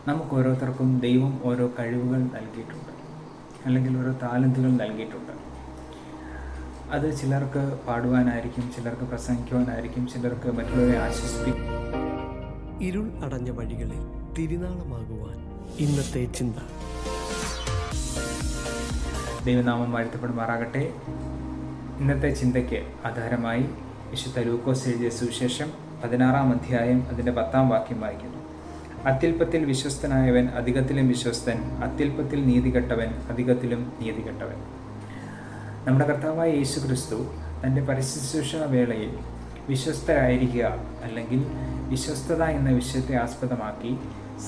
നമുക്ക് ഓരോരുത്തർക്കും ദൈവം ഓരോ കഴിവുകൾ നൽകിയിട്ടുണ്ട്, അല്ലെങ്കിൽ ഓരോ താലന്തുകൾ നൽകിയിട്ടുണ്ട്. അത് ചിലർക്ക് പാടുവാനായിരിക്കും, ചിലർക്ക് പ്രസംഗിക്കുവാനായിരിക്കും, ചിലർക്ക് മറ്റുള്ളവരെ ആശ്വസിപ്പിക്കും. ഇരുൾ അടഞ്ഞ വഴികളിൽ തിരുനാളമാകുവാൻ ഇന്നത്തെ ചിന്ത. ദൈവനാമം വാഴ്ത്തപ്പെടുമാറാകട്ടെ. ഇന്നത്തെ ചിന്തയ്ക്ക് ആധാരമായി വിശുദ്ധ ലൂക്കോസ് എഴുതിയ സുവിശേഷം 16-ാം അധ്യായം അതിൻ്റെ 10-ാം വാക്യം വായിക്കുന്നു. അത്യല്പത്തിൽ വിശ്വസ്തനായവൻ അധികത്തിലും വിശ്വസ്തൻ, അത്യല്പത്തിൽ നീതികെട്ടവൻ അധികത്തിലും നീതികെട്ടവൻ. നമ്മുടെ കർത്താവായ യേശു ക്രിസ്തു തൻ്റെ പരിശുശ്രൂഷ വേളയിൽ വിശ്വസ്തരായിരിക്കുക അല്ലെങ്കിൽ വിശ്വസ്തത എന്ന വിഷയത്തെ ആസ്പദമാക്കി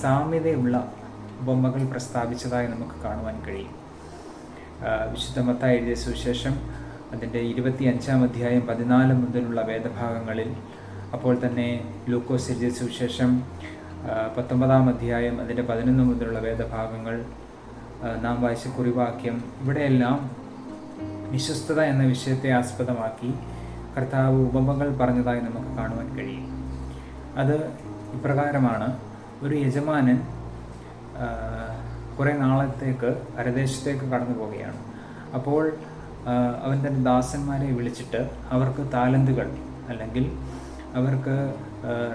സാമ്യതയുള്ള ഉപമകൾ പ്രസ്താവിച്ചതായി നമുക്ക് കാണുവാൻ കഴിയും. വിശുദ്ധ മത്തായി എഴുതിയ സുവിശേഷം അതിൻ്റെ 25-ാം അധ്യായം 14 മുതലുള്ള വേദഭാഗങ്ങളിൽ, അപ്പോൾ തന്നെ ലൂക്കോസ് എഴുതിയ സുവിശേഷം 19-ാം അധ്യായം അതിൻ്റെ 11 മുതലുള്ള വേദഭാഗങ്ങൾ, നാം വായിച്ച കുറിവാക്യം, ഇവിടെയെല്ലാം വിശ്വസ്തത എന്ന വിഷയത്തെ ആസ്പദമാക്കി കർത്താവ് ഉപമകൾ പറഞ്ഞതായി നമുക്ക് കാണുവാൻ കഴിയും. അത് ഇപ്രകാരമാണ്. ഒരു യജമാനൻ കുറേ നാളത്തേക്ക് പരദേശത്തേക്ക് കടന്നു പോവുകയാണ്. അപ്പോൾ അവൻ തൻ്റെ ദാസന്മാരെ വിളിച്ചിട്ട് അവർക്ക് താലന്തുകൾ അല്ലെങ്കിൽ അവർക്ക്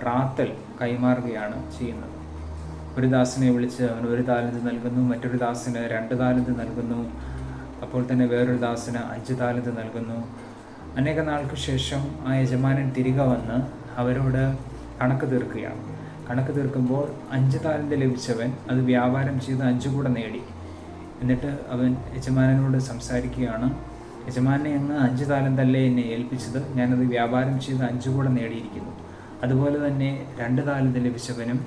റാത്തൽ കൈമാറുകയാണ് ചെയ്യുന്നത്. ഒരു ദാസനെ വിളിച്ച് അവന് 1 താലന്ത് നൽകുന്നു, മറ്റൊരു ദാസന് 2 താലന്ത് നൽകുന്നു, അപ്പോൾ തന്നെ വേറൊരു ദാസന് 5 താലന്ത് നൽകുന്നു. അനേക നാൾക്ക് ശേഷം ആ യജമാനൻ തിരികെ വന്ന് അവരോട് കണക്ക് തീർക്കുകയാണ്. കണക്ക് തീർക്കുമ്പോൾ 5 താലന്ത് ലഭിച്ചവൻ അത് വ്യാപാരം ചെയ്ത് 5 കൂടെ നേടി. എന്നിട്ട് അവൻ യജമാനനോട് സംസാരിക്കുകയാണ്, യജമാനെ, അങ്ങ് 5 താലന്തല്ലേ എന്നെ ഏൽപ്പിച്ചത്, ഞാനത് വ്യാപാരം ചെയ്ത് 5 കൂടെ നേടിയിരിക്കുന്നു. അതുപോലെ തന്നെ 2 താലന്ത് ലഭിച്ചവനും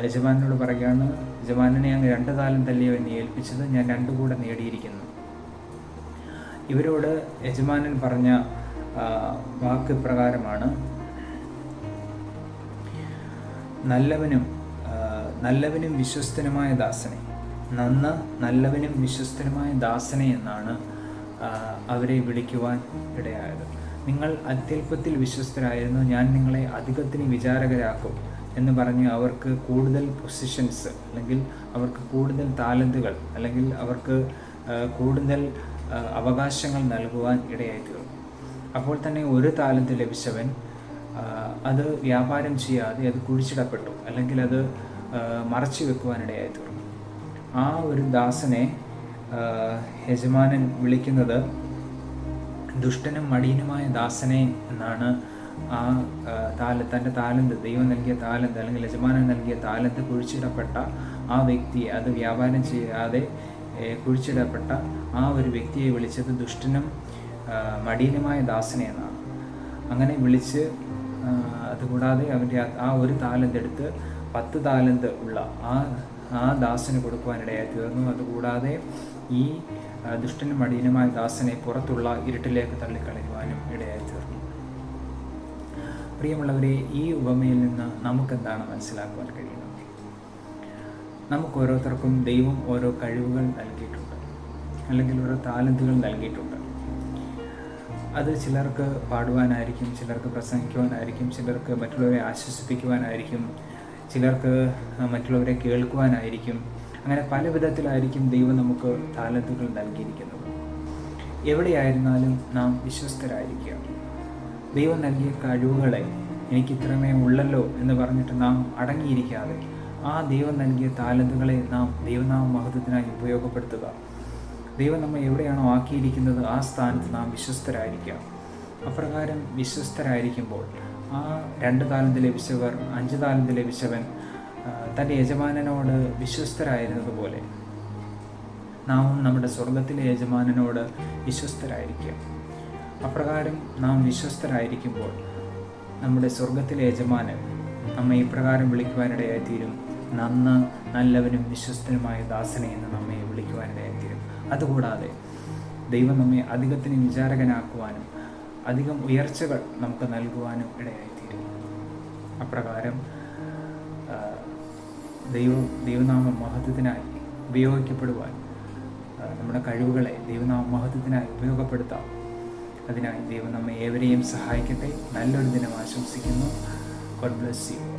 യജമാനനോട് പറയുകയാണ്, യജമാനെ, അങ്ങ് 2 താലന്തല്ലേ എന്നെ ഏൽപ്പിച്ചത്, ഞാൻ 2 കൂടെ നേടിയിരിക്കുന്നു. ഇവരോട് യജമാനൻ പറഞ്ഞ വാക്ക് പ്രകാരമാണ്, നല്ലവനും വിശ്വസ്തനുമായ ദാസനെ, നല്ലവനും വിശ്വസ്തനുമായ ദാസനെ എന്നാണ് അവരെ വിളിക്കുവാൻ ഇടയായത്. നിങ്ങൾ അത്യല്പത്തിൽ വിശ്വസ്തരായിരുന്നു, ഞാൻ നിങ്ങളെ അധികത്തിന് വിചാരകരാക്കും എന്ന് പറഞ്ഞ് അവർക്ക് കൂടുതൽ പൊസിഷൻസ് അല്ലെങ്കിൽ അവർക്ക് കൂടുതൽ താലന്തുകൾ അല്ലെങ്കിൽ അവർക്ക് കൂടുതൽ അവകാശങ്ങൾ നൽകുവാൻ ഇടയായിത്തീർന്നു. അപ്പോൾ തന്നെ 1 താലന്ത് ലഭിച്ചവൻ അത് വ്യാപാരം ചെയ്യാതെ അത് കുഴിച്ചിടപ്പെട്ടു അല്ലെങ്കിൽ അത് മറച്ചു വെക്കുവാനിടയായിത്തീർന്നു. ആ ഒരു ദാസനെ യജമാനൻ വിളിക്കുന്നത് ദുഷ്ടനും മടിയനുമായ ദാസനെ എന്നാണ്. ആ തൻ്റെ താലന്ത്, ദൈവം നൽകിയ താലന്ത് അല്ലെങ്കിൽ യജമാനൻ നൽകിയ താലന്ത് കുഴിച്ചിടപ്പെട്ട ആ വ്യക്തിയെ, അത് വ്യാപാരം ചെയ്യാതെ കുഴിച്ചിടപ്പെട്ട ആ ഒരു വ്യക്തിയെ വിളിച്ചത് ദുഷ്ടനും മടിയനുമായ ദാസനെ എന്നാണ്. അങ്ങനെ വിളിച്ച് അതുകൂടാതെ അവൻ്റെ ആ 1 താലന്ത് എടുത്ത് 10 താലന്ത് ഉള്ള ആ ദാസന് കൊടുക്കുവാനിടയായി തീർന്നു. അതുകൂടാതെ ഈ ദുഷ്ടനും മടിയനുമായ ദാസനെ പുറത്തുള്ള ഇരുട്ടിലേക്ക് തള്ളിക്കളയുവാനും ഇടയായി തീർന്നു. പ്രിയമുള്ളവരെ, ഈ ഉപമയിൽ നിന്ന് നമുക്കെന്താണ് മനസ്സിലാക്കുവാൻ കഴിയുന്നത്? നമുക്ക് ഓരോരുത്തർക്കും ദൈവം ഓരോ കഴിവുകൾ നൽകിയിട്ടുണ്ട്, അല്ലെങ്കിൽ ഓരോ താലന്തുകൾ നൽകിയിട്ടുണ്ട്. അത് ചിലർക്ക് പാടുവാനായിരിക്കും, ചിലർക്ക് പ്രസംഗിക്കുവാനായിരിക്കും, ചിലർക്ക് മറ്റുള്ളവരെ ആശ്വസിപ്പിക്കുവാനായിരിക്കും, ചിലർക്ക് മറ്റുള്ളവരെ കേൾക്കുവാനായിരിക്കും. അങ്ങനെ പല വിധത്തിലായിരിക്കും ദൈവം നമുക്ക് താലന്തുകൾ നൽകിയിരിക്കുന്നത്. എവിടെയായിരുന്നാലും നാം വിശ്വസ്തരായിരിക്കുക. ദൈവം നൽകിയ കഴിവുകളെ എനിക്ക് ഇത്രമേ ഉള്ളല്ലോ എന്ന് പറഞ്ഞിട്ട് നാം അടങ്ങിയിരിക്കാതെ ആ ദൈവം നൽകിയ താലന്തുകളെ നാം ദൈവനാമ മഹത്വത്തിനായി ഉപയോഗപ്പെടുത്തുക. ദൈവം നമ്മെ എവിടെയാണോ ആക്കിയിരിക്കുന്നത് ആ സ്ഥാനത്ത് നാം വിശ്വസ്തരായിരിക്കുക. അപ്രകാരം വിശ്വസ്തരായിരിക്കുമ്പോൾ ആ 2 താലന്ത് ലഭിച്ചവർ, 5 താലന്ത് ലഭിച്ചവൻ തൻ്റെ യജമാനനോട് വിശ്വസ്തരായിരുന്നതുപോലെ നാമും നമ്മുടെ സ്വർഗത്തിലെ യജമാനനോട് വിശ്വസ്തരായിരിക്കുക. അപ്രകാരം നാം വിശ്വസ്തരായിരിക്കുമ്പോൾ നമ്മുടെ സ്വർഗത്തിലെ യജമാനൻ നമ്മെ ഇപ്രകാരം വിളിക്കുവാനിടയായിത്തീരും, നല്ലവനും വിശ്വസ്തനുമായ ദാസനെ എന്ന് നമ്മെ വിളിക്കുവാനിടയായിത്തീരും. അതുകൂടാതെ ദൈവം നമ്മെ അധികത്തിന് വിചാരകനാക്കുവാനും അധികം ഉയർച്ചകൾ നമുക്ക് നൽകുവാനും ഇടയായിത്തീരും. അപ്രകാരം ദൈവനാമ മഹത്വത്തിനായി ഉപയോഗിക്കപ്പെടുവാൻ, നമ്മുടെ കഴിവുകളെ ദൈവനാമ മഹത്വത്തിനായി ഉപയോഗപ്പെടുത്താം. അതിനായി ദൈവം നമ്മെ ഏവരെയും സഹായിക്കട്ടെ. നല്ലൊരു ദിനം ആശംസിക്കുന്നു. God bless you.